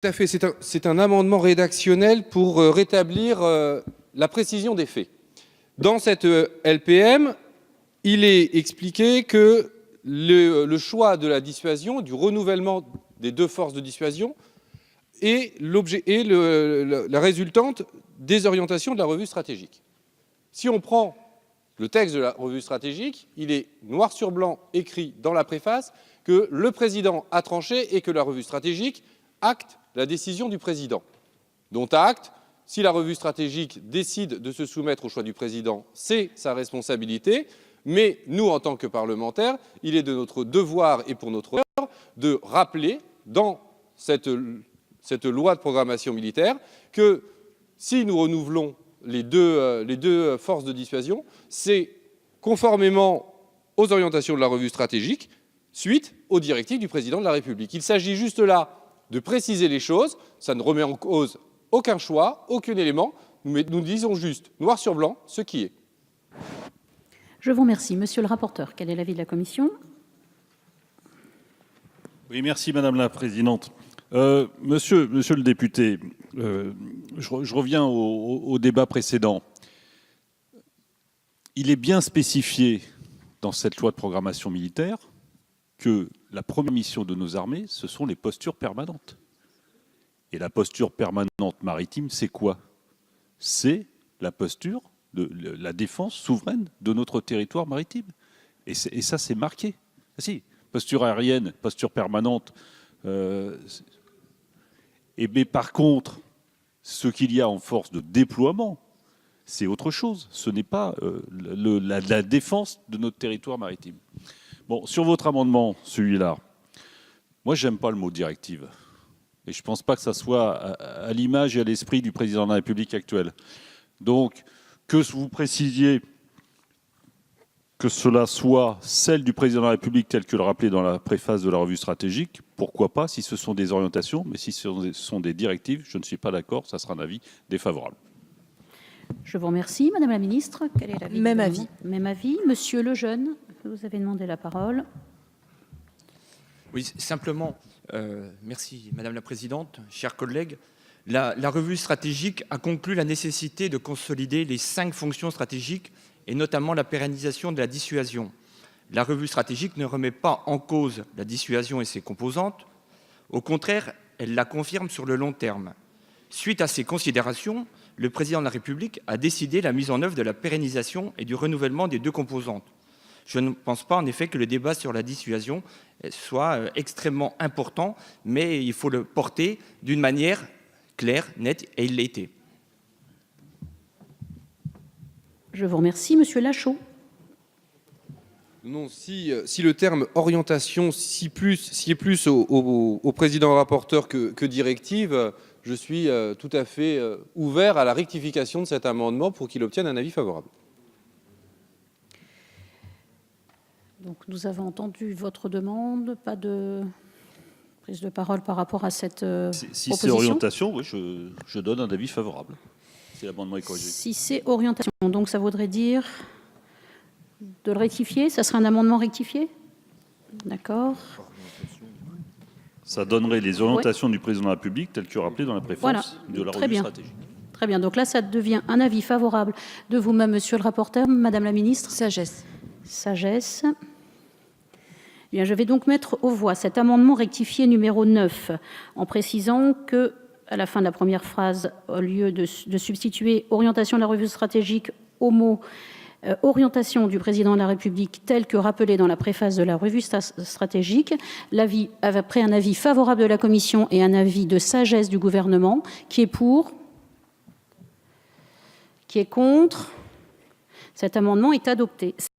Tout à fait, c'est un amendement rédactionnel pour rétablir la précision des faits. Dans cette LPM, il est expliqué que le choix de la dissuasion, du renouvellement des deux forces de dissuasion, est la résultante des orientations de la revue stratégique. Si on prend le texte de la revue stratégique, il est noir sur blanc écrit dans la préface que le président a tranché et que la revue stratégique acte la décision du président. Dont acte, si la revue stratégique décide de se soumettre au choix du président, c'est sa responsabilité. Mais nous, en tant que parlementaires, il est de notre devoir et pour notre honneur de rappeler dans cette loi de programmation militaire que si nous renouvelons les deux forces de dissuasion, c'est conformément aux orientations de la revue stratégique, suite aux directives du président de la République. Il s'agit juste là de préciser les choses, ça ne remet en cause aucun choix, aucun élément, mais nous disons juste, noir sur blanc, ce qui est. Je vous remercie. Monsieur le rapporteur, quel est l'avis de la commission ? Oui, merci Madame la Présidente. Monsieur le député, je reviens au débat précédent. Il est bien spécifié dans cette loi de programmation militaire que la première mission de nos armées, ce sont les postures permanentes. Et la posture permanente maritime, c'est quoi? C'est la posture de la défense souveraine de notre territoire maritime. Et ça, c'est marqué. Ah, si, posture aérienne, posture permanente. Mais par contre, ce qu'il y a en force de déploiement, c'est autre chose. Ce n'est pas la défense de notre territoire maritime. Bon, sur votre amendement, celui-là, moi, j'aime pas le mot directive. Et je ne pense pas que ça soit à l'image et à l'esprit du président de la République actuel. Donc, que vous précisiez que cela soit celle du président de la République tel que le rappelait dans la préface de la revue stratégique, pourquoi pas, si ce sont des orientations, mais si ce sont des directives, je ne suis pas d'accord, ça sera un avis défavorable. Je vous remercie. Madame la ministre, quel est l'avis ? Même avis. Même avis. Monsieur Lejeune, vous avez demandé la parole. Oui, simplement, merci Madame la Présidente, chers collègues. La revue stratégique a conclu la nécessité de consolider les 5 fonctions stratégiques et notamment la pérennisation de la dissuasion. La revue stratégique ne remet pas en cause la dissuasion et ses composantes. Au contraire, elle la confirme sur le long terme. Suite à ces considérations, le président de la République a décidé la mise en œuvre de la pérennisation et du renouvellement des 2 composantes. Je ne pense pas en effet que le débat sur la dissuasion soit extrêmement important, mais il faut le porter d'une manière claire, nette, et il l'a été. Je vous remercie. Monsieur Lachaud. Non, si le terme orientation s'y est plus au président rapporteur que directive, je suis tout à fait ouvert à la rectification de cet amendement pour qu'il obtienne un avis favorable. Donc, nous avons entendu votre demande. Pas de prise de parole par rapport à cette proposition. Si c'est orientation, oui, je donne un avis favorable. Si l'amendement est corrigé. Si c'est orientation, donc ça voudrait dire de le rectifier. Ça serait un amendement rectifié ? D'accord. Ça donnerait les orientations du président de la République telles que rappelées dans la préface de la revue stratégique. Très bien. Donc là, ça devient un avis favorable de vous-même, monsieur le rapporteur. Madame la ministre ? Sagesse. Sagesse. Bien, je vais donc mettre aux voix cet amendement rectifié numéro 9, en précisant que, à la fin de la première phrase, au lieu de substituer orientation de la revue stratégique au mot orientation du président de la République tel que rappelé dans la préface de la revue stratégique, après un avis favorable de la commission et un avis de sagesse du gouvernement, qui est pour, qui est contre, cet amendement est adopté.